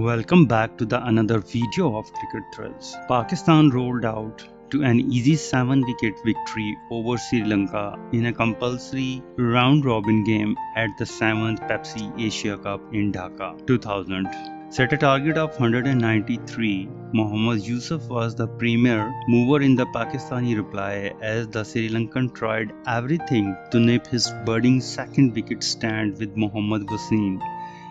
Welcome back to the another video of Cricket Thrills. Pakistan rolled out to an easy 7-wicket victory over Sri Lanka in a compulsory round-robin game at the 7th Pepsi Asia Cup in Dhaka 2000. Set a target of 193, Mohammad Yousuf was the premier mover in the Pakistani reply as the Sri Lankan tried everything to nip his budding second wicket stand with Mohammad Wasim,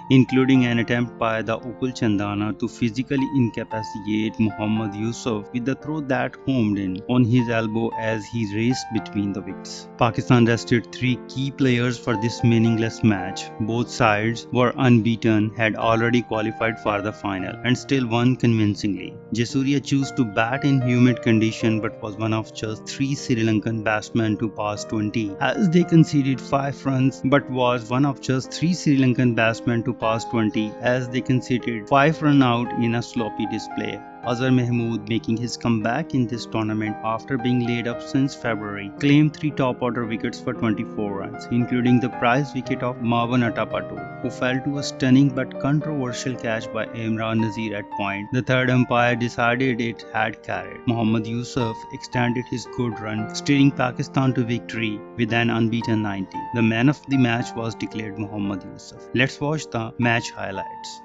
including an attempt by the Ukul Chandana to physically incapacitate Mohammad Yousuf with a throw that homed in on his elbow as he raced between the wickets. Pakistan rested 3 key players for this meaningless match. Both sides were unbeaten, had already qualified for the final, and still won convincingly. Jayasuriya chose to bat in humid condition but was one of just 3 Sri Lankan batsmen to pass 20 as they conceded 5 runs, but was one of just 3 Sri Lankan batsmen to pass 20 as they conceded 5 run out in a sloppy display. Azhar Mahmood, making his comeback in this tournament after being laid up since February, claimed 3 top-order wickets for 24 runs, including the prize wicket of Atapattu, who fell to a stunning but controversial catch by Imran Nazir at point. The third umpire decided it had carried. Mohammad Yousuf extended his good run, steering Pakistan to victory with an unbeaten 90. The man of the match was declared Mohammad Yousuf. Let's watch the match highlights.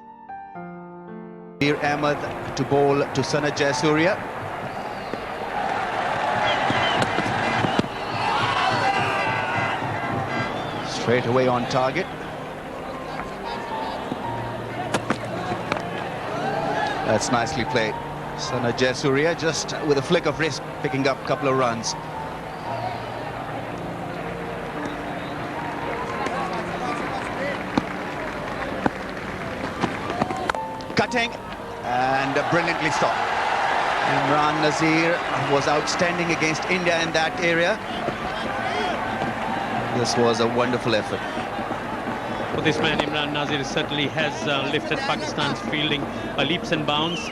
Ahmed to bowl to Jayasuriya. Straight away on target. That's nicely played. Jayasuriya just with a flick of wrist picking up a couple of runs. Cutting and brilliantly stopped. Imran Nazir was outstanding against India in that area. This was a wonderful effort. For this man, Imran Nazir certainly has lifted Pakistan's fielding by leaps and bounds.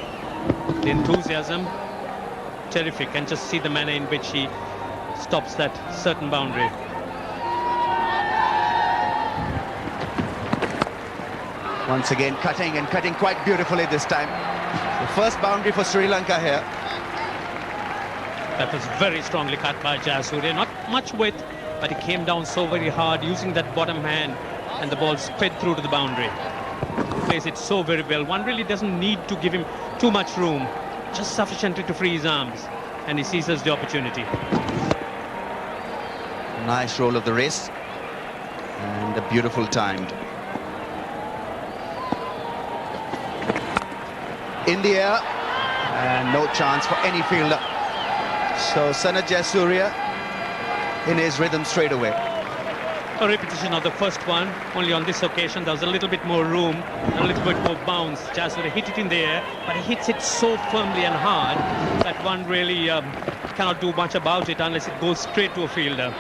The enthusiasm, terrific, and just see the manner in which he stops that certain boundary. Once again cutting and cutting quite beautifully this time. The first boundary for Sri Lanka here. That was very strongly cut by Jayasuriya. Not much width, but he came down so very hard using that bottom hand, and the ball sped through to the boundary. He plays it so very well. One really doesn't need to give him too much room, just sufficiently to free his arms, and he seizes the opportunity. Nice roll of the wrist and a beautiful timed. In the air, and no chance for any fielder. So Jayasuriya in his rhythm straight away. A repetition of the first one, only on this occasion there was a little bit more room, a little bit more bounce. Jayasuriya hit it in the air, but he hits it so firmly and hard that one really cannot do much about it unless it goes straight to a fielder.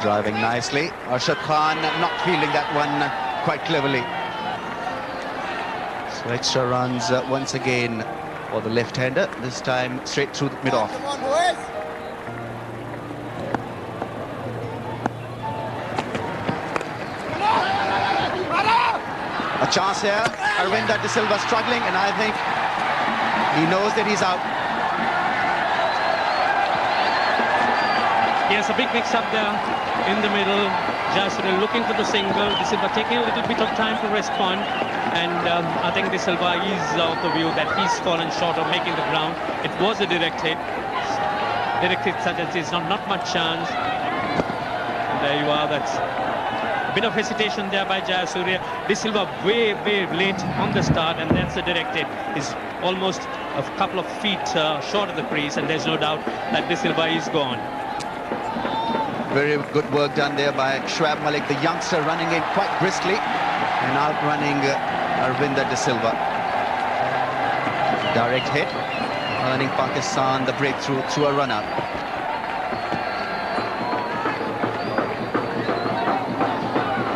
Driving nicely. Arshad Khan not fielding that one quite cleverly. So extra runs once again for the left-hander, this time straight through the mid-off. A chance here. Arvinda De Silva struggling, and I think he knows that he's out. Yes, a big mix-up there in the middle. Jayasuriya looking for the single. De Silva taking a little bit of time to respond, and I think De Silva is of the view that he's fallen short of making the ground. It was a direct hit. Direct hit such as this, not much chance. And there you are. That's a bit of hesitation there by Jayasuriya. De Silva way late on the start, and that's the direct hit. He's almost a couple of feet short of the crease, and there's no doubt that De Silva is gone. Very good work done there by Shoaib Malik, the youngster, running in quite briskly and outrunning Arvinda De Silva. Direct hit, earning Pakistan the breakthrough through a run-out.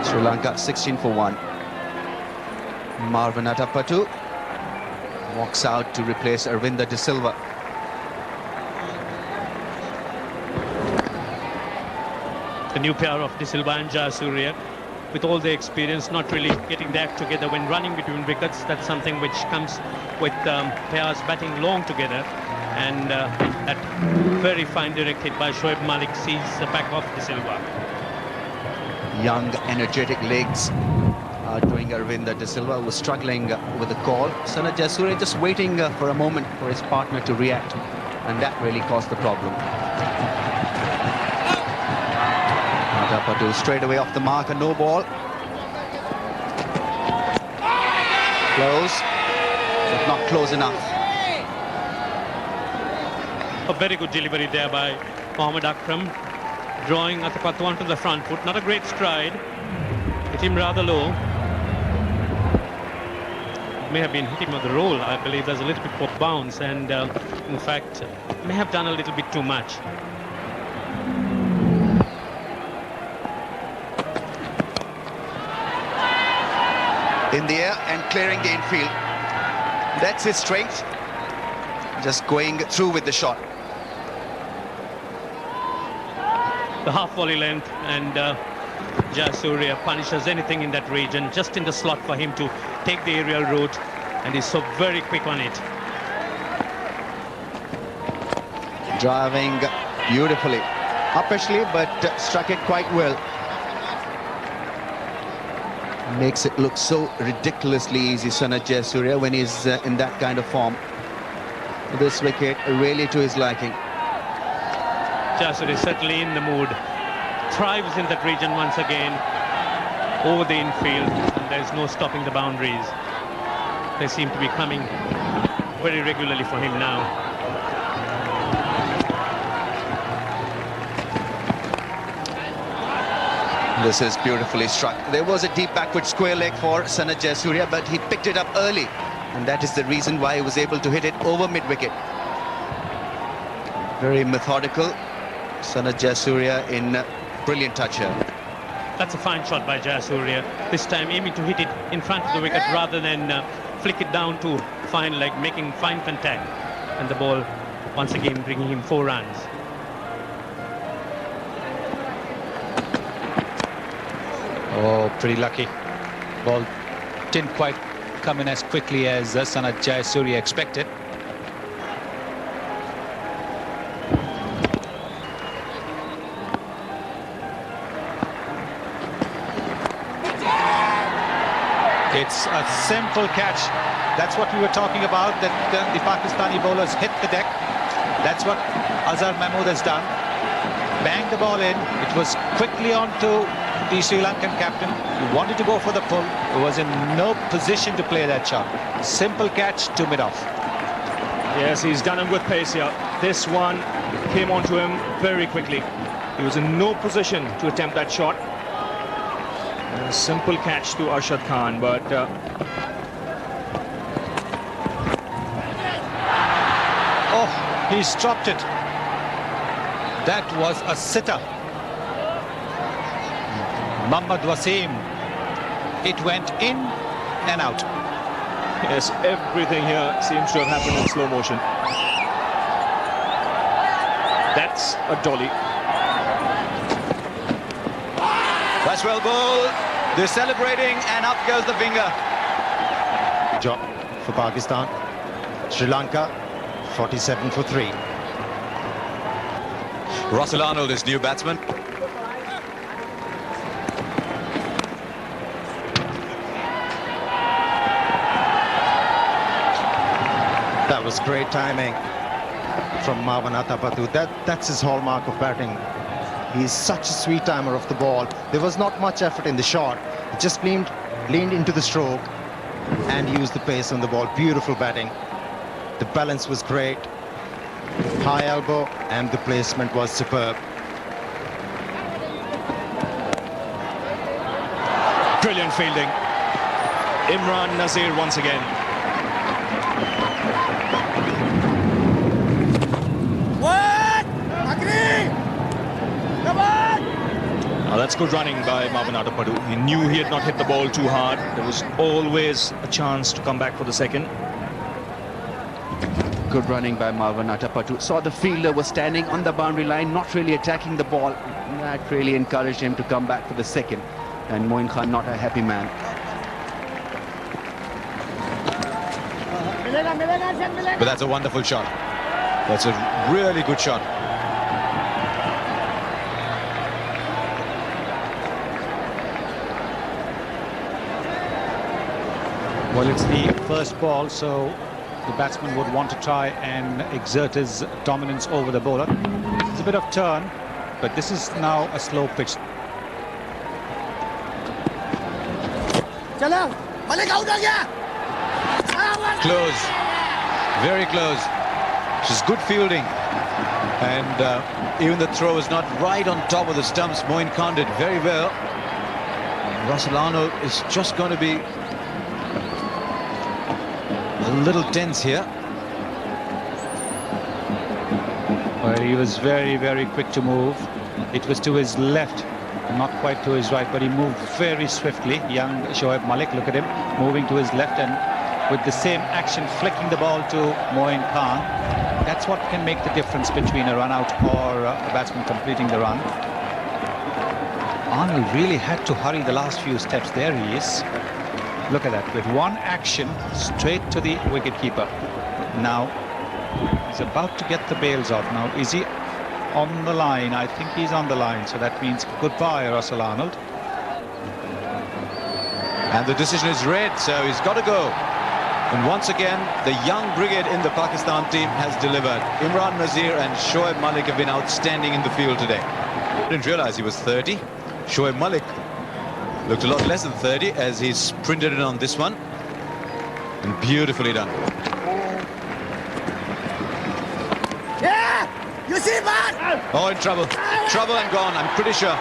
Sri Lanka 16 for 1. Marvin Atapattu walks out to replace Arvinda De Silva. The new pair of De Silva and Jayasuriya. with all the experience, not really getting their act together when running between wickets. That's something which comes with pairs batting long together. And that very fine direct hit by Shoaib Malik sees the back of De Silva. Young, energetic legs doing Arvinder De Silva, was struggling with the call. Sana Jayasuriya just waiting for a moment for his partner to react, and that really caused the problem. Atapattu straight away off the mark, a no ball. Close, but not close enough. A very good delivery there by Mohammad Akram, drawing Atapattu onto the front foot. Not a great stride, hit him rather low. May have been hitting on the roll. I believe there's a little bit of bounce, and in fact may have done a little bit too much. In the air and clearing the infield. That's his strength. Just going through with the shot. The half volley length, and Jayasuriya punishes anything in that region, just in the slot for him to take the aerial route, and he's so very quick on it. Driving beautifully, uppishly, but struck it quite well. Makes it look so ridiculously easy, Sana Jayasuriya, when he's in that kind of form. This wicket really to his liking. Jayasuriya is certainly in the mood. Thrives in that region once again, over the infield, and there's no stopping the boundaries. They seem to be coming very regularly for him now. This is beautifully struck. There was a deep backward square leg for Sana Jayasuriya, but he picked it up early, and that is the reason why he was able to hit it over mid-wicket. Very methodical. Sana Jayasuriya in brilliant touch here. That's a fine shot by Jayasuriya. This time aiming to hit it in front of the wicket rather than flick it down to fine leg, making fine contact. And the ball once again bringing him 4 runs. Oh, pretty lucky. Ball didn't quite come in as quickly as Sana Jayasuriya expected. It's a simple catch. That's what we were talking about, that the Pakistani bowlers hit the deck. That's what Azhar Mahmood has done. Banged the ball in. It was quickly on to the Sri Lankan captain. He wanted to go for the pull. He was in no position to play that shot. Simple catch to mid-off. Yes, he's done him with pace here. This one came onto him very quickly. He was in no position to attempt that shot. A simple catch to Arshad Khan, but oh, he's dropped it. That was a sitter. Mohammad Wasim. It went in and out. yes, everything here seems to have happened in slow motion. That's a dolly. That's well bowled. They're celebrating, and up goes the finger. Job for Pakistan. Sri Lanka 47 for 3. Russell Arnold is new batsman. That was great timing from Marwan Atapattu. That's his hallmark of batting. He's such a sweet timer of the ball. There was not much effort in the shot. He just leaned into the stroke and used the pace on the ball. Beautiful batting. The balance was great. High elbow, and the placement was superb. Brilliant fielding. Imran Nazir once again. Now that's good running by Marwan Atapattu. He knew he had not hit the ball too hard. There was always a chance to come back for the second. Good running by Marwan Atapattu. Saw the fielder was standing on the boundary line, not really attacking the ball. That really encouraged him to come back for the second. and Moin Khan not a happy man. But that's a wonderful shot. That's a really good shot. Well, it's the first ball, so the batsman would want to try and exert his dominance over the bowler. It's a bit of turn, but this is now a slow pitch. Close, very close. She's good fielding, and even the throw is not right on top of the stumps. Moin Khan did very well. Russell Arnold is just going to be a little tense here. Well, he was very, very quick to move. It was to his left, not quite to his right, but he moved very swiftly. Young Shoaib Malik, look at him, moving to his left and with the same action flicking the ball to Moin Khan. That's what can make the difference between a run out or a batsman completing the run. Arnold really had to hurry the last few steps. There he is. Look at that, with one action straight to the wicketkeeper. Now he's about to get the bails off. Now is he on the line? I think he's on the line, so that means goodbye Russell Arnold. And the decision is read, so he's got to go. And once again, the young brigade in the Pakistan team has delivered. Imran Nazir and Shoaib Malik have been outstanding in the field today. Didn't realize he was 30. Shoaib Malik looked a lot less than 30 as he sprinted in on this one. And beautifully done. Yeah! You see that? Oh, in trouble. Trouble and gone, I'm pretty sure.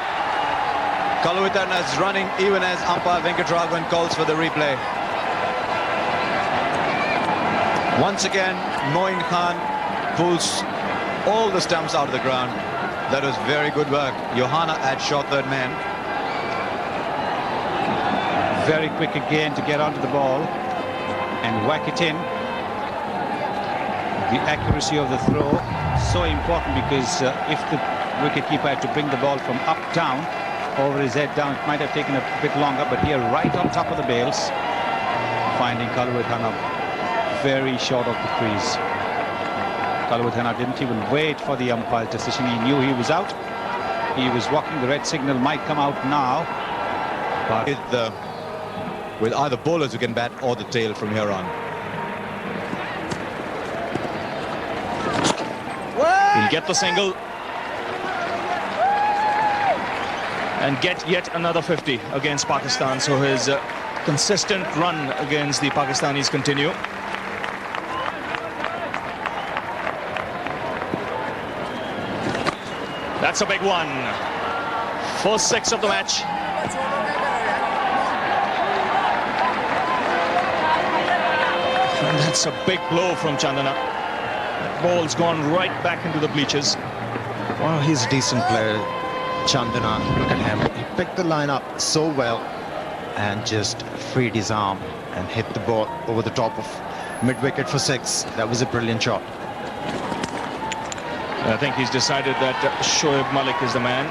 Kalawitana is running even as umpire Venkatraghavan calls for the replay. Once again, Moin Khan pulls all the stumps out of the ground. That was very good work. Youhana at short third man. Very quick again to get onto the ball and whack it in. The accuracy of the throw, so important, because if the wicketkeeper had to bring the ball from up down, over his head down, it might have taken a bit longer, but here right on top of the bails, finding Kalawitana very short of the crease. Kalawitana didn't even wait for the umpire's decision. He knew he was out. He was walking. The red signal might come out now. But with either bowlers who can bat or the tail from here on. He'll get the single and get yet another 50 against Pakistan. So his consistent run against the Pakistanis continue. That's a big one. First 6 of the match. And that's a big blow from Chandana. Ball's gone right back into the bleachers. Well, he's a decent player, Chandana. Look at him. He picked the line up so well and just freed his arm and hit the ball over the top of mid-wicket for 6. That was a brilliant shot. I think he's decided that Shoaib Malik is the man.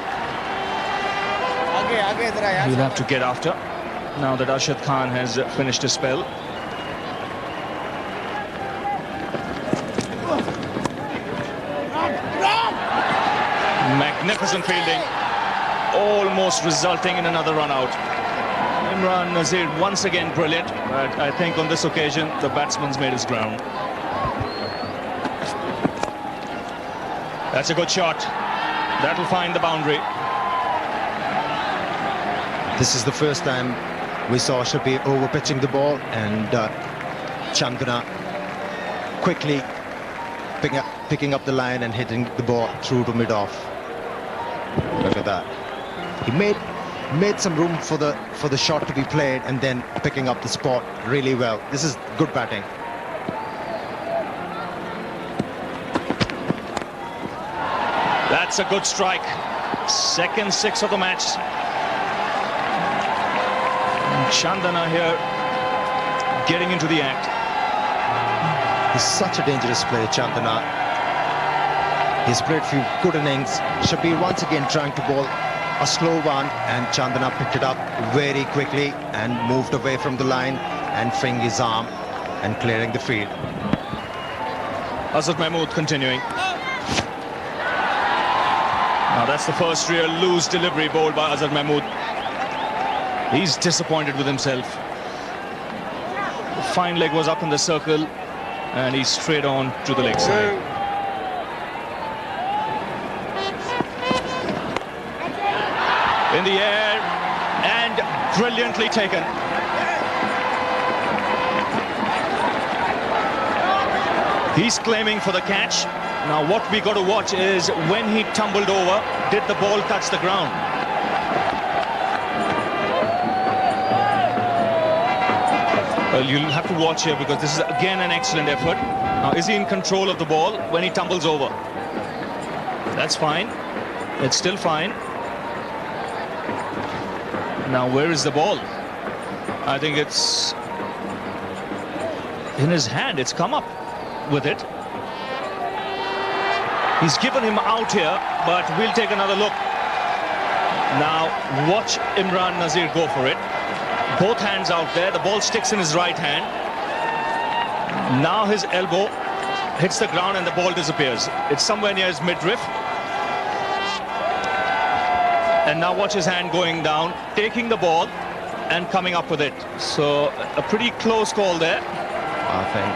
He'll have to get after now that Arshad Khan has finished his spell. Magnificent fielding, almost resulting in another run out. Imran Nazir once again brilliant, but I think on this occasion the batsman's made his ground. That's a good shot. That'll find the boundary. This is the first time we saw Shabir over-pitching the ball, and Chandana quickly picking up the line and hitting the ball through to mid-off. Look at that. He made some room for the shot to be played and then picking up the spot really well. This is good batting. That's a good strike. Second 6 of the match. And Chandana here getting into the act. He's such a dangerous player, Chandana. He's played a few good innings. Shabir once again trying to bowl a slow one, and Chandana picked it up very quickly and moved away from the line and freeing his arm and clearing the field. Azhar Mahmood continuing. Now that's the first real loose delivery bowled by Azhar Mahmood. He's disappointed with himself. The fine leg was up in the circle and he's straight on to the leg side. In the air and brilliantly taken. He's claiming for the catch. Now what we got to watch is when he tumbled over, did the ball touch the ground? Well, you'll have to watch here because this is again an excellent effort. Now is he in control of the ball when he tumbles over? That's fine. It's still fine. Now where is the ball? I think it's in his hand. It's come up with it. He's given him out here, but we'll take another look. Now watch Imran Nazir go for it. Both hands out there. The ball sticks in his right hand. Now his elbow hits the ground and the ball disappears. It's somewhere near his midriff. And now watch his hand going down, taking the ball and coming up with it. So a pretty close call there. I think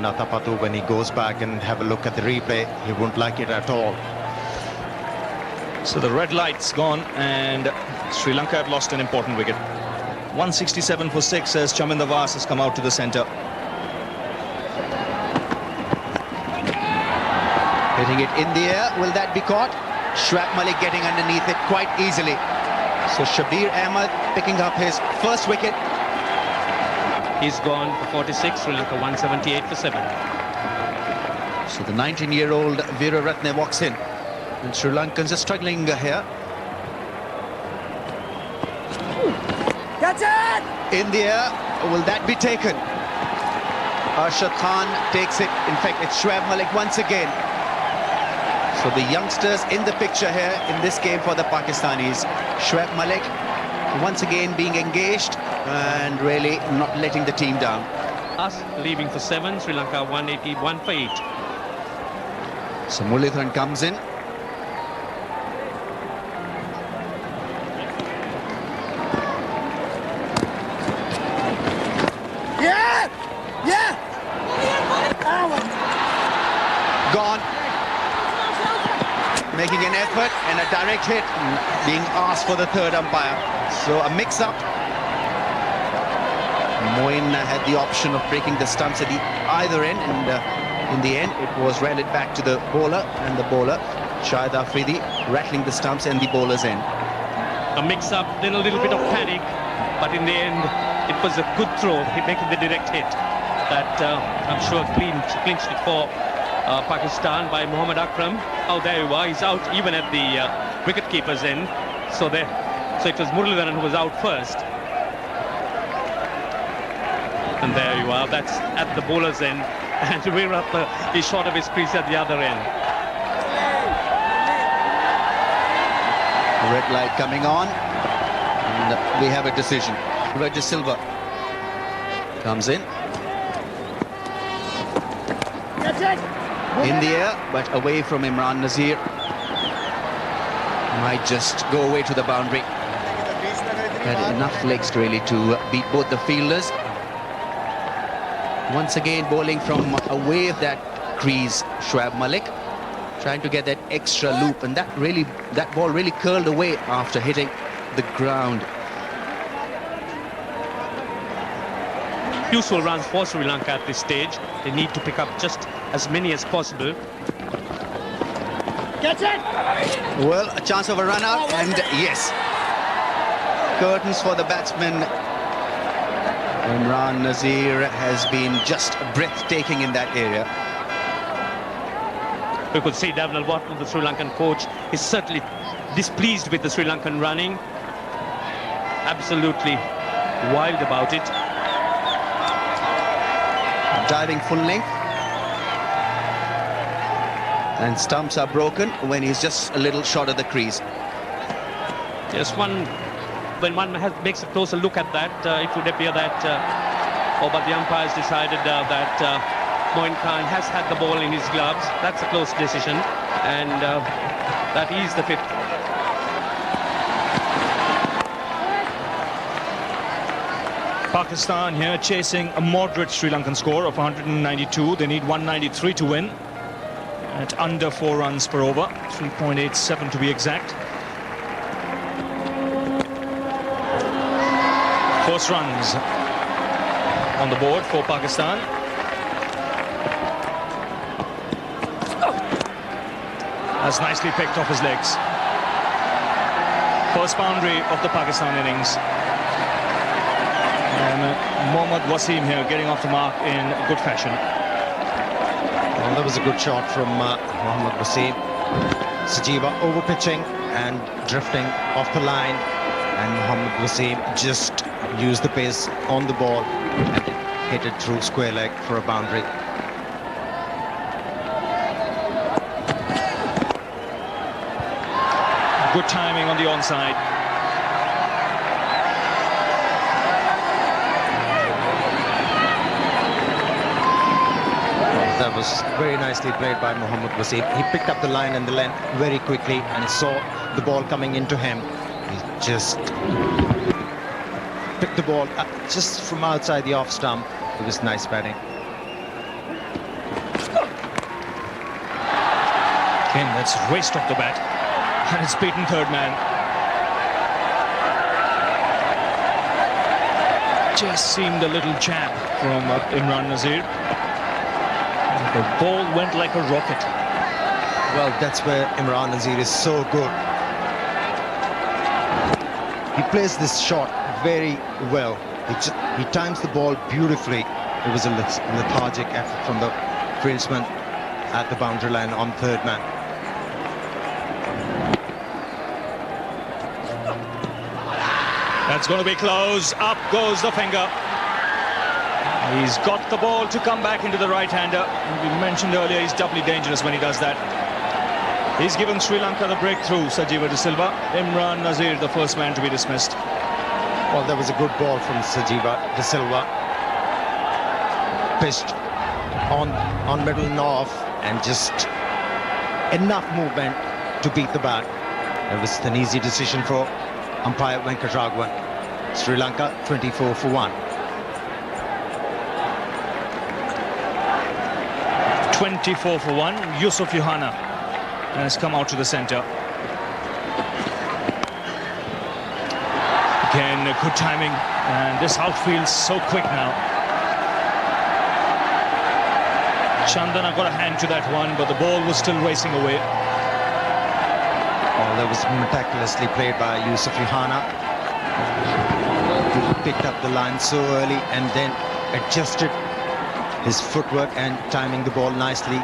Atapattu, when he goes back and have a look at the replay, he won't like it at all. So the red light's gone and Sri Lanka have lost an important wicket. 167 for 6 as Chaminda Vas has come out to the centre. Hitting it in the air, will that be caught? Shoaib Malik getting underneath it quite easily. So Shabir Ahmed picking up his first wicket. He's gone for 46, Sri Lanka 178 for 7. So the 19-year-old Veeraratne walks in. And Sri Lankans are struggling here. Catch it! In the air, will that be taken? Arshad Khan takes it. In fact, it's Shoaib Malik once again. So the youngsters in the picture here in this game for the Pakistanis. Shoaib Malik once again being engaged and really not letting the team down. Us leaving for 7, Sri Lanka 181 for 8. So Mullithan comes in. Yeah! Yeah! Gone. Making an effort and a direct hit, being asked for the third umpire. So a mix-up. Moin had the option of breaking the stumps at the either end, and in the end it was rallied back to the bowler, and the bowler Shahid Afridi rattling the stumps and the bowler's end. A mix-up, then a little bit of panic, but in the end it was a good throw, making the direct hit that I'm sure clinched it for Pakistan by Mohammad Akram. Oh, there you are, he's out even at the wicket-keeper's end. So it was Muralidharan who was out first. And there you are, that's at the bowler's end. And Veeraratne is short of his crease at the other end. Red light coming on, and we have a decision. De Silva comes in. In the air, but away from Imran Nazir. Might just go away to the boundary. Had enough legs really to beat both the fielders. Once again bowling from away of that crease, Shoaib Malik, trying to get that extra loop, and that ball really curled away after hitting the ground. Useful runs for Sri Lanka at this stage. They need to pick up just as many as possible. Catch it! Well, a chance of a run out, and yes, curtains for the batsman. Imran Nazir has been just breathtaking in that area. We could see Davinal Watson, the Sri Lankan coach, is certainly displeased with the Sri Lankan running. Absolutely wild about it. Diving full length. And stumps are broken when he's just a little short of the crease. Yes, when one makes a closer look at that, it would appear that, but the umpires decided that Moin Khan has had the ball in his gloves. That's a close decision, and that is the fifth. Pakistan here chasing a moderate Sri Lankan score of 192. They need 193 to win at under 4 runs per over, 3.87 to be exact. First runs on the board for Pakistan. That's nicely picked off his legs. First boundary of the Pakistan innings. And Mohammad Wasim here getting off the mark in good fashion. Well, that was a good shot from Mohammad Wasim. Sajiva overpitching and drifting off the line, and Mohammad Wasim just used the pace on the ball and hit it through square leg for a boundary. Good timing on the onside. That was very nicely played by Mohammad Wasim. He picked up the line and the length very quickly and saw the ball coming into him. He just picked the ball up just from outside the off stump. It was nice batting. Again, that's raced off the bat, and it's beaten third man. Just seemed a little jab from Imran Nazir. The ball went like a rocket. Well, that's where Imran Nazir is so good. He plays this shot very well. He times the ball beautifully. It was a lethargic effort from the fieldsman at the boundary line on third man. That's going to be close. Up goes the finger. He's got the ball to come back into the right-hander. We mentioned earlier he's doubly dangerous when he does that. He's given Sri Lanka the breakthrough, Sajiva De Silva. Imran Nazir, the first man to be dismissed. Well, that was a good ball from Sajiva De Silva. Pitched on middle and off, and just enough movement to beat the bat. It was an easy decision for umpire Venkatraghavan. Sri Lanka 24 for 1. 24 for 1. Yousuf Youhana has come out to the centre. Again, good timing, and this outfield's so quick now. Chandana got a hand to that one, but the ball was still racing away. Oh, that was meticulously played by Yousuf Youhana. He picked up the line so early and then adjusted his footwork and timing the ball nicely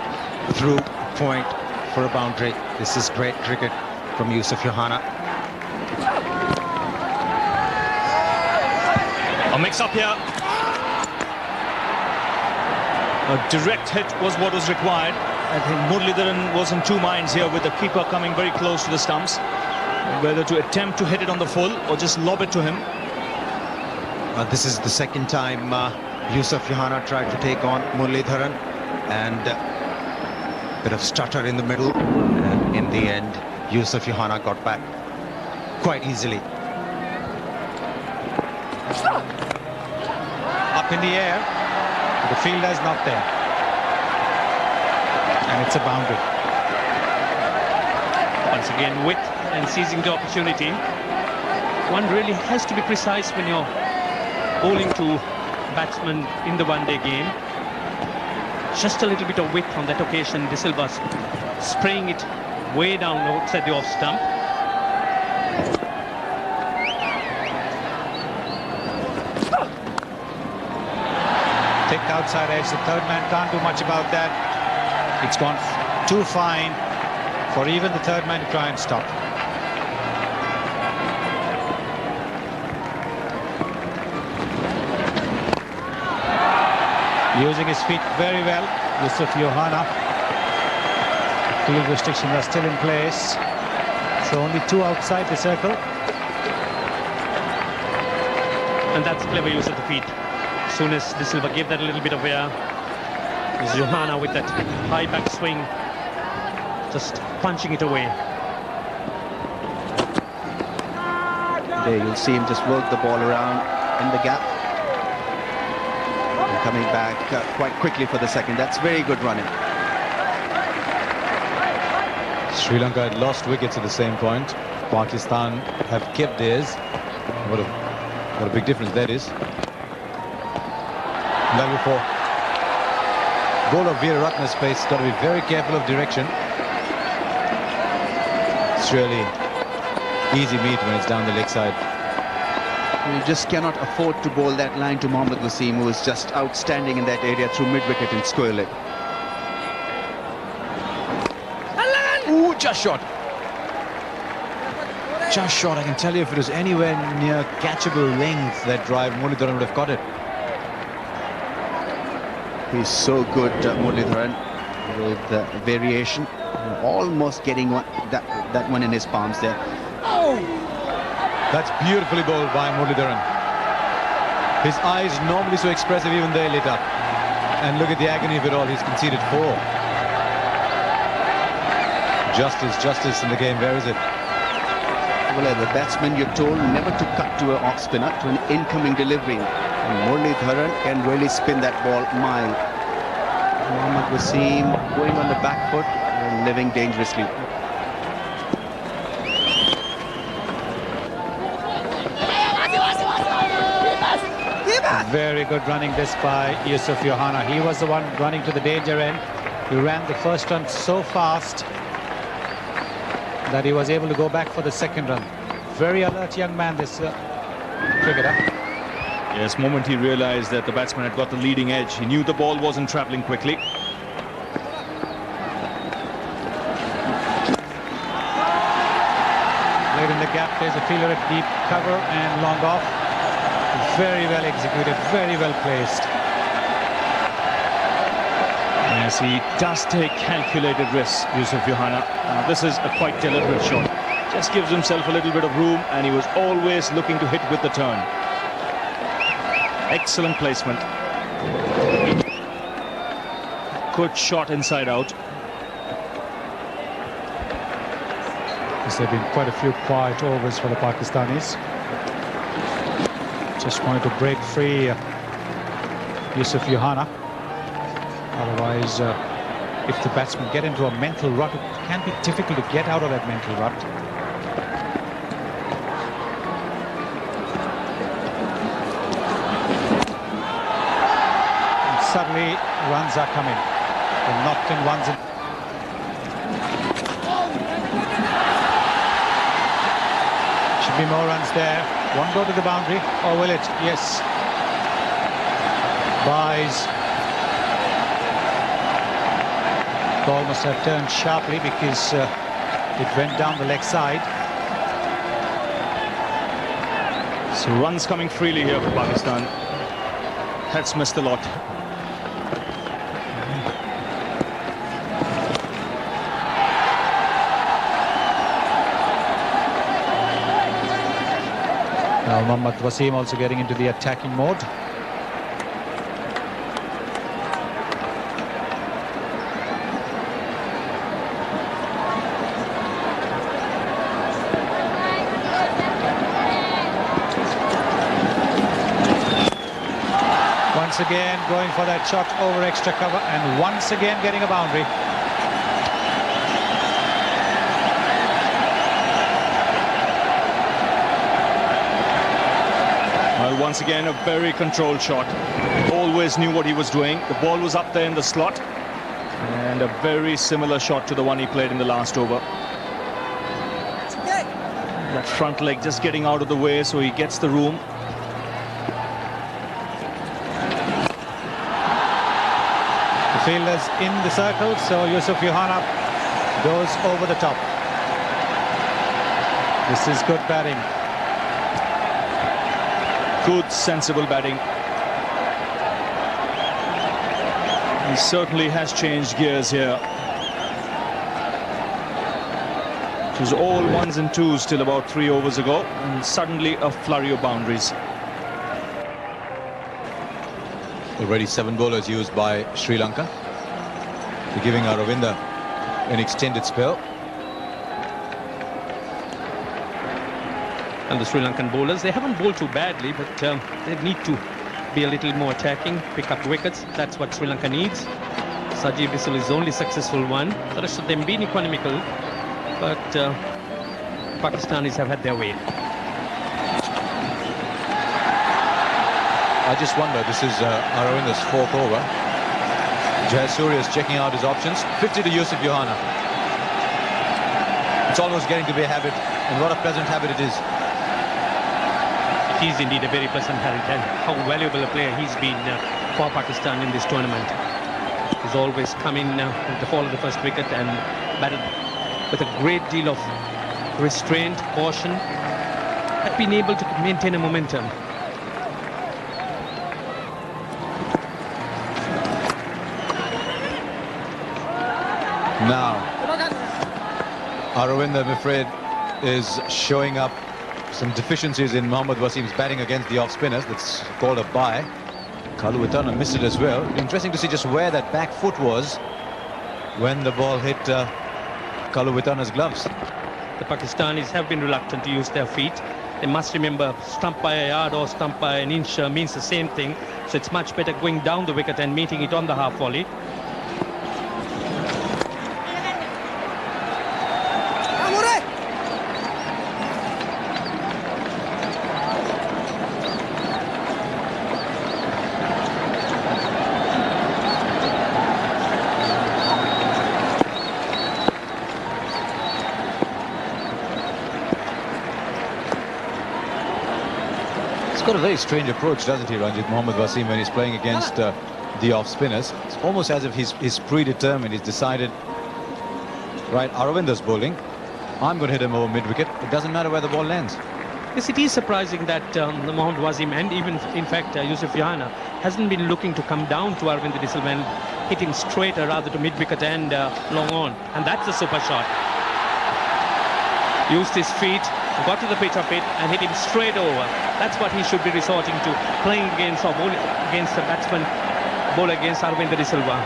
through point for a boundary. This is great cricket from Yousuf Youhana. A mix-up here. A direct hit was what was required. I think Muralidharan was in two minds here, with the keeper coming very close to the stumps, whether to attempt to hit it on the full or just lob it to him. This is the second time Yousuf Youhana tried to take on Muralidharan, and a bit of stutter in the middle, and in the end Yousuf Youhana got back quite easily. Up in the air, the fielder is not there, and it's a boundary. Once again, width and seizing the opportunity. One really has to be precise when you're bowling to batsmen in the one-day game. Just a little bit of width on that occasion. De Silva spraying it way down outside the off stump. Thick outside edge. The third man can't do much about that. It's gone too fine for even the third man to try and stop. Using his feet very well, Yousuf Youhana. Field restrictions are still in place. So only 2 outside the circle. And that's clever use of the feet. As soon as De Silva gave that a little bit of air, Youhana with that high back swing, just punching it away. There you'll see him just work the ball around in the gap. And coming back quite quickly for the second. That's very good running. Sri Lanka had lost wickets at the same point. Pakistan have kept theirs. What a big difference that is. Level 4. Bowler Veeraratne's pace, got to be very careful of direction. It's really easy meat when it's down the leg side. You just cannot afford to bowl that line to Mohammad Wasim, who is just outstanding in that area through mid-wicket and square leg. Ooh, just shot. Just shot. I can tell you, if it was anywhere near catchable length, that drive, Muralidharan would have caught it. He's so good, Muralidharan, with variation. Almost getting that one in his palms there. That's beautifully bowled by Muralidharan. His eyes normally so expressive, even they lit up. And look at the agony of it all. He's conceded 4. Justice in the game. Where is it? Well, the batsman, you're told never to cut to an off spinner, to an incoming delivery. And Muralidharan can really spin that ball mild. Mohammad Wasim going on the back foot and living dangerously. Very good running this by Yousuf Youhana. He was the one running to the danger end. He ran the first run so fast that he was able to go back for the second run. Very alert young man, this cricketer. Yes, moment he realized that the batsman had got the leading edge, he knew the ball wasn't travelling quickly. Played in the gap, there's a fielder at deep cover and long off. Very well executed, very well placed. Yes, he does take calculated risks, Yousuf Youhana. This is a quite deliberate shot. Just gives himself a little bit of room, and he was always looking to hit with the turn. Excellent placement. Good shot inside out. There have been quite a few quiet overs for the Pakistanis. Just wanted to break free Yousuf Youhana. Otherwise, if the batsmen get into a mental rut, it can be difficult to get out of that mental rut. And suddenly, runs are coming. The knocked in ones. Should be more runs there. One go to the boundary, or will it? Yes. Buys. Ball must have turned sharply because it went down the leg side. So runs coming freely here for Pakistan. That's missed a lot. Now Mohammad Wasim also getting into the attacking mode. Once again going for that shot over extra cover, and once again getting a boundary. Well, once again, a very controlled shot. Always knew what he was doing. The ball was up there in the slot. And a very similar shot to the one he played in the last over. That front leg just getting out of the way so he gets the room. The fielders in the circle, so Yousuf Youhana goes over the top. This is good batting. Good, sensible batting. He certainly has changed gears here. It was all ones and twos till about 3 overs ago, and suddenly a flurry of boundaries. Already 7 bowlers used by Sri Lanka. They're giving Aravinda an extended spell. And the Sri Lankan bowlers, they haven't bowled too badly, but they need to be a little more attacking, pick up wickets. That's what Sri Lanka needs. Sajid Bissell is the only successful one. The rest of them been economical, but Pakistanis have had their way. I just wonder, this is Aravinda's 4th over. Jayasuriya is checking out his options. 50 to Yousuf Youhana. It's almost getting to be a habit, and what a pleasant habit it is. It is indeed a very pleasant habit, and how valuable a player he's been for Pakistan in this tournament. He's always come in at the fall of the first wicket and batted with a great deal of restraint, caution, had been able to maintain a momentum. Now, Aravinda, I'm afraid, is showing up some deficiencies in Mohammad Wasim's batting against the off-spinners. That's called a bye. Kaluwitana missed it as well. Interesting to see just where that back foot was when the ball hit Kaluwitana's gloves. The Pakistanis have been reluctant to use their feet. They must remember, stump by a yard or stump by an inch means the same thing. So it's much better going down the wicket and meeting it on the half volley. He's got a very strange approach, doesn't he, Ranjit, Mohammad Wasim, when he's playing against the off-spinners. It's almost as if he's predetermined. He's decided, right, Aravinda's bowling. I'm going to hit him over mid-wicket. It doesn't matter where the ball lands. Yes, it is surprising that Mohammad Wasim and even, in fact, Yousuf Youhana hasn't been looking to come down to Aravinda De Silva and hit him straight or rather to mid-wicket and long on. And that's a super shot. Used his feet, got to the pitch of it and hit him straight over. That's what he should be resorting to, playing against or bowling against the batsman, bowl against Aravinda De Silva.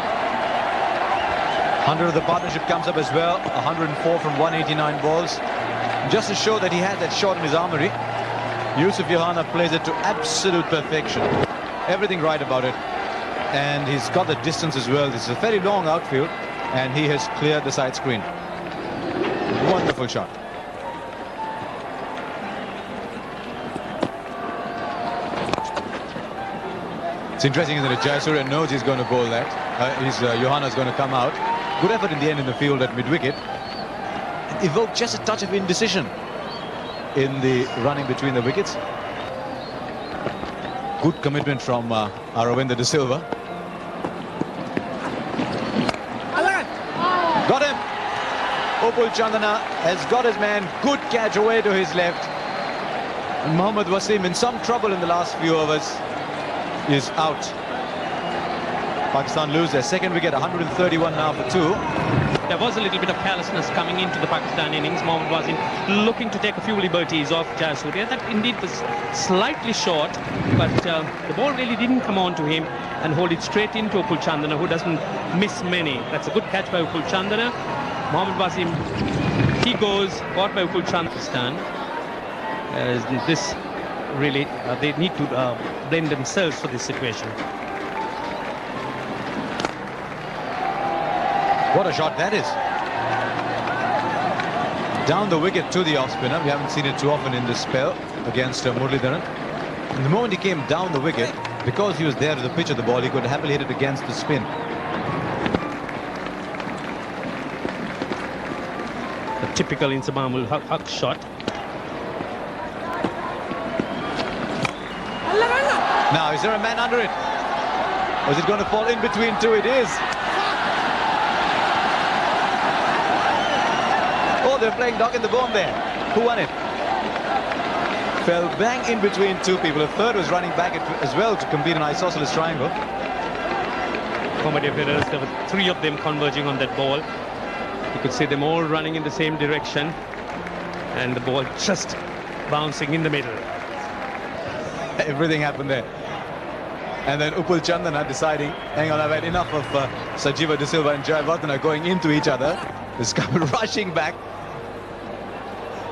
100 of the partnership comes up as well. 104 from 189 balls. Just to show that he had that shot in his armory, Yousuf Youhana plays it to absolute perfection. Everything right about it. And he's got the distance as well. This is a very long outfield, and he has cleared the side screen. Wonderful shot. It's interesting, isn't it? Jayasuriya knows he's going to bowl that. Youhana's going to come out. Good effort in the end in the field at mid-wicket. It evoked just a touch of indecision in the running between the wickets. Good commitment from Aravinda De Silva. Got him! Opul Chandana has got his man. Good catch away to his left. And Mohammad Wasim in some trouble in the last few overs is out. Pakistan lose their second wicket, 131 now for 2. There was a little bit of carelessness coming into the Pakistan innings. Mohammad Wasim looking to take a few liberties off Jayasuriya. That indeed was slightly short, but the ball really didn't come on to him and hold it straight into Opul Chandana, who doesn't miss many. That's a good catch by Opul Chandana. Mohammad Wasim, he goes, caught by Opul Chandana. This really, they need to blame themselves for this situation. What a shot that is. Down the wicket to the off-spinner. We haven't seen it too often in this spell against Muralidharan. And the moment he came down the wicket, because he was there at the pitch of the ball, he could happily hit it against the spin. A typical Inzamamul Haq shot. Now, is there a man under it? Or is it going to fall in between two? It is. Oh, they're playing dog in the bone there. Who won it? Fell bang in between two people. A third was running back as well to compete in isosceles triangle. Comedy of errors. There were 3 of them converging on that ball. You could see them all running in the same direction. And the ball just bouncing in the middle. Everything happened there. And then Upul Chandana deciding, hang on, I've had enough of Sajiva De Silva and Jayawardene going into each other. This guy rushing back.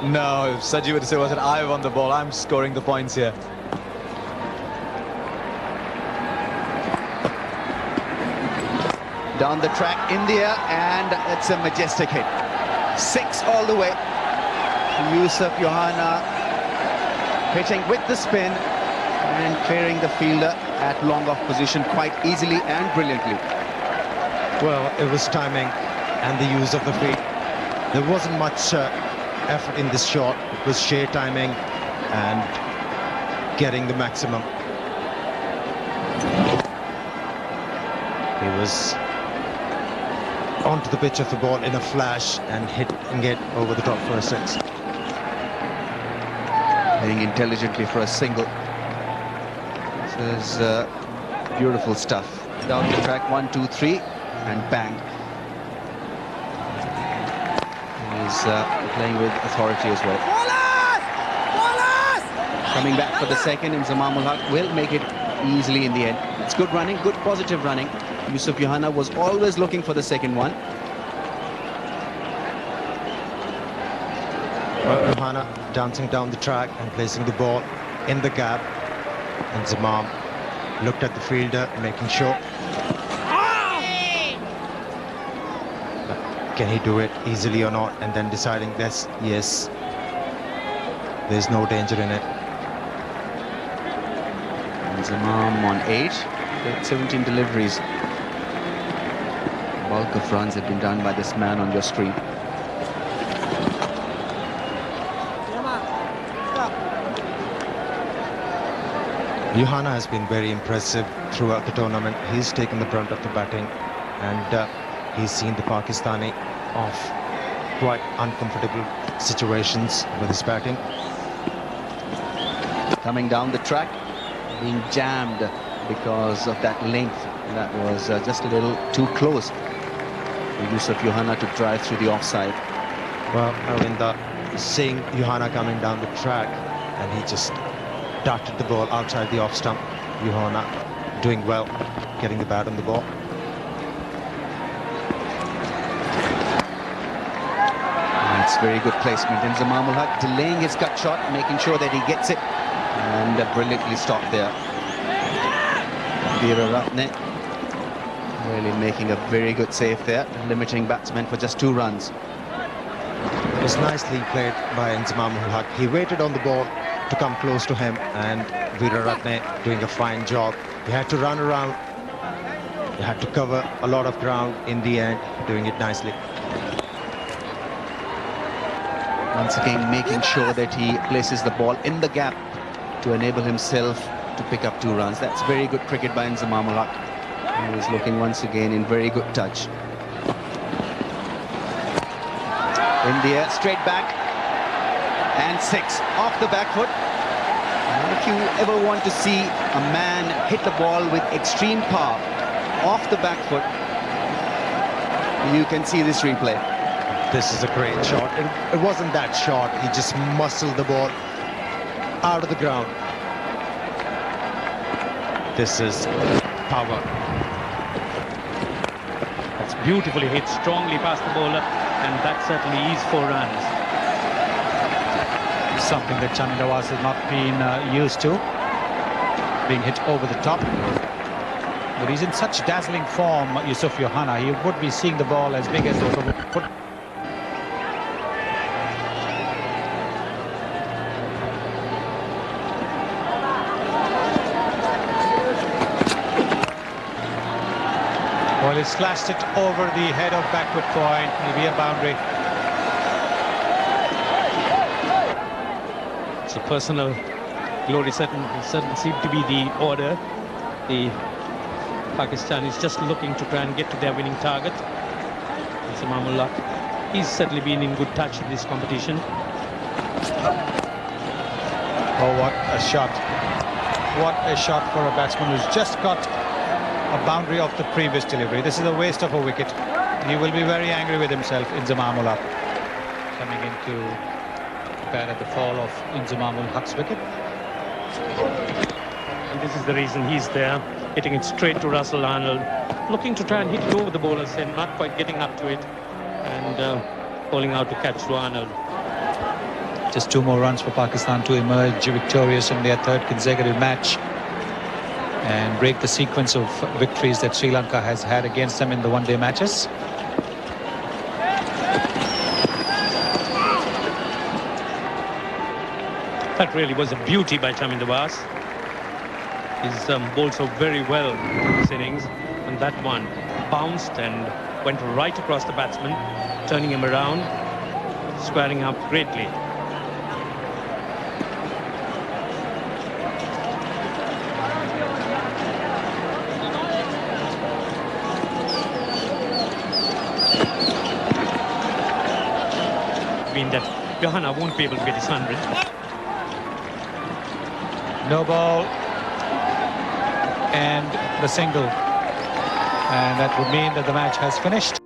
No, Sajiva De Silva said, I won the ball, I'm scoring the points here. Down the track in the air, and it's a majestic hit. 6 all the way. Yousuf Youhana hitting with the spin and clearing the fielder at long off position quite easily and brilliantly. Well, it was timing and the use of the feet. There wasn't much effort in this shot. It was sheer timing and getting the maximum. He was onto the pitch of the ball in a flash and hitting it over the top for a 6. Playing intelligently for a single. This is beautiful stuff. Down the track, 1, 2, 3, and bang. He's playing with authority as well. Coming back for the second, and Imran Nazir will make it easily in the end. It's good running, good positive running. Yousuf Youhana was always looking for the second one. Youhana dancing down the track and placing the ball in the gap. And Zamam looked at the fielder, making sure. Can he do it easily or not? And then deciding this, yes, there's no danger in it. And Zamam on 8, 17 deliveries. Bulk of runs have been done by this man on your screen. Youhana has been very impressive throughout the tournament. He's taken the brunt of the batting, and he's seen the Pakistani off quite uncomfortable situations with his batting. Coming down the track, being jammed because of that length. That was just a little too close for Yousuf Youhana to drive through the offside. Well, Arvinda, seeing Youhana coming down the track, and he just darted the ball outside the off stump. Youhana doing well, getting the bat on the ball. It's very good placement. Imran Nazir delaying his cut shot, making sure that he gets it, and brilliantly stopped there. Veeraratne really making a very good save there, limiting batsmen for just 2 runs. It was nicely played by Imran Nazir. He waited on the ball to come close to him, and Veeraratne doing a fine job. He had to run around, he had to cover a lot of ground in the end, doing it nicely. Once again making sure that he places the ball in the gap to enable himself to pick up 2 runs. That's very good cricket by Imran Nazir. He is looking once again in very good touch. In the air, straight back, and 6 off the back foot. And if you ever want to see a man hit the ball with extreme power off the back foot, you can see this replay. This is a great shot. It wasn't that short, he just muscled the ball out of the ground. This is power. That's beautifully hit, strongly past the bowler, and that certainly is 4 runs. Something that Chandiwaz has not been used to, being hit over the top. But he's in such dazzling form, Yousuf Youhana. He would be seeing the ball as big as those of put. Well, he slashed it over the head of backward point. Maybe a boundary. So personal glory certainly seemed to be the order. The Pakistan is just looking to try and get to their winning target. Imran Nazir, he's certainly been in good touch in this competition. Oh, what a shot. What a shot for a batsman who's just got a boundary of the previous delivery. This is a waste of a wicket. He will be very angry with himself in Imran Nazir. Coming into umpire at the fall of Imran Nazir's wicket. And this is the reason he's there, hitting it straight to Russell Arnold, looking to try and hit it over the bowler's head, not quite getting up to it, and calling out to catch to Arnold. Just 2 more runs for Pakistan to emerge victorious in their 3rd consecutive match and break the sequence of victories that Sri Lanka has had against them in the one-day matches. That really was a beauty by Chaminda Bas. He's bowled so very well in this innings, and that one bounced and went right across the batsman, turning him around, squaring up greatly. Mean that Youhana won't be able to get his 100. No ball and the single, and that would mean that the match has finished.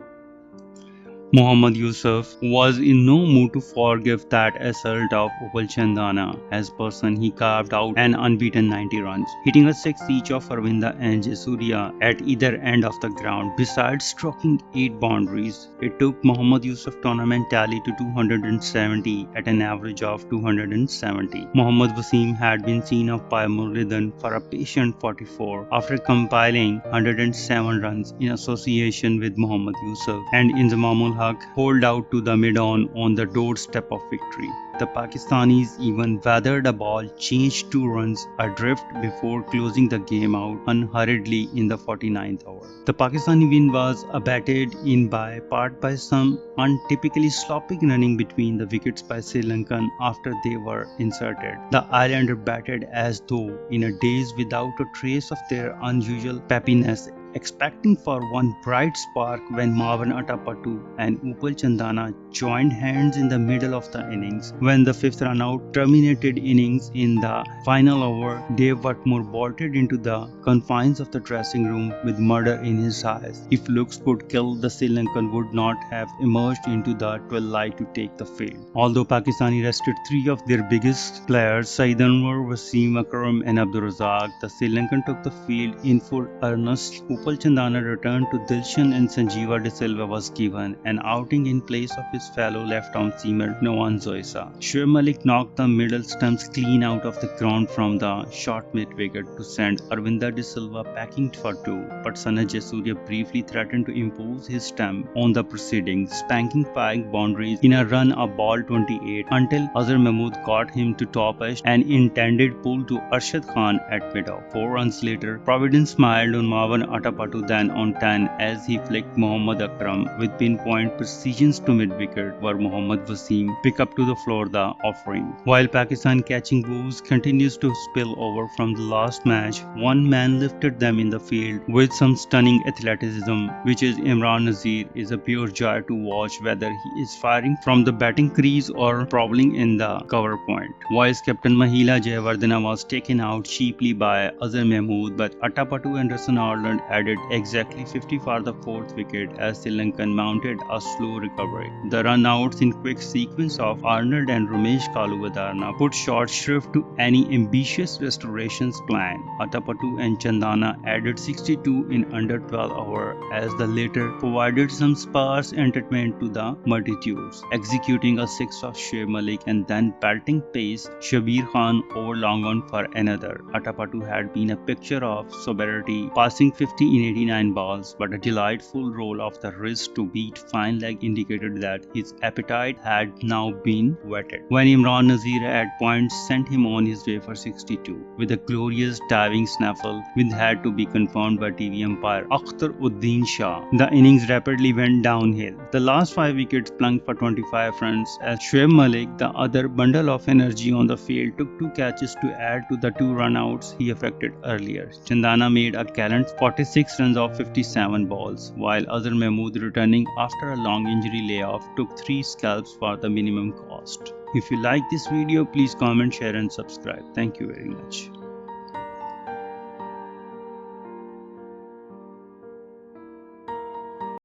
Mohammad Yousuf was in no mood to forgive that assault of Upal Chandana. As person, he carved out an unbeaten 90 runs, hitting a 6 each of Arvinda and Jayasuriya at either end of the ground. Besides stroking 8 boundaries, it took Mohammad Yousuf tournament tally to 270 at an average of 270. Mohammad Wasim had been seen off by Muridhan for a patient 44 after compiling 107 runs in association with Mohammad Yousuf, and Inzamamul hold out to the mid-on the doorstep of victory. The Pakistanis even weathered a ball, changed 2 runs adrift before closing the game out unhurriedly in the 49th over. The Pakistani win was abetted in part by some untypically sloppy running between the wickets by Sri Lankan after they were inserted. The Islander batted as though in a daze without a trace of their unusual peppiness, expecting for one bright spark when Marwan Atapattu and Upal Chandana joined hands in the middle of the innings. When the 5th run out terminated innings in the final over, Dave Watmore bolted into the confines of the dressing room with murder in his eyes. If looks could kill, the Sri Lankan would not have emerged into the twilight to take the field. Although Pakistani rested 3 of their biggest players, Saeed Anwar, Wasim Akram and Abdul Razak, the Sri Lankan took the field in full earnest. Upal Chandana returned to Dilshan and Sanjeeva De Silva was given an outing in place of his fellow left-arm seamer Noan Zoisa. Shoaib Malik knocked the middle stumps clean out of the ground from the short mid-wicket to send Arvinda De Silva packing for 2, but Sana Jayasuriya briefly threatened to impose his stamp on the proceedings, spanking 5 boundaries in a run of ball 28 until Azhar Mahmood caught him to top edge and intended pull to Arshad Khan at mid-off. 4 runs later, Providence smiled on Marwan Atapattu then on 10 as he flicked Mohammad Akram with pinpoint precisions to mid-wicket, where Mohammad Wasim picked up to the floor the offering. While Pakistan catching woes continues to spill over from the last match, one man lifted them in the field with some stunning athleticism, which is Imran Nazir. Is a pure joy to watch whether he is firing from the batting crease or prowling in the cover point. Vice captain Mahila Jayawardena was taken out cheaply by Azhar Mahmood, but Atapattu and Russell Arnold added exactly 50 for the 4th wicket as Sri Lankan mounted a slow recovery. The run-outs in quick sequence of Arnold and Ramesh Kaluwadarna put short shrift to any ambitious restorations plan. Atapattu and Chandana added 62 in under 12 hours as the latter provided some sparse entertainment to the multitudes, executing a 6 of Shoaib Malik and then pelting pace Shabir Khan over long on for another. Atapattu had been a picture of sobriety, passing 50 in 89 balls, but a delightful roll of the wrist to beat fine leg indicated that his appetite had now been whetted. When Imran Nazir at points sent him on his way for 62, with a glorious diving snaffle which had to be confirmed by TV umpire Akhtar Uddin Shah, the innings rapidly went downhill. The last 5 wickets plunked for 25 runs as Shoaib Malik, the other bundle of energy on the field, took 2 catches to add to the 2 run-outs he effected earlier. Chandana made a gallant 46 runs of 57 balls, while Azhar Mahmood, returning after a long injury layoff, took 3 scalps for the minimum cost. If you like this video, please comment, share and subscribe. Thank you very much.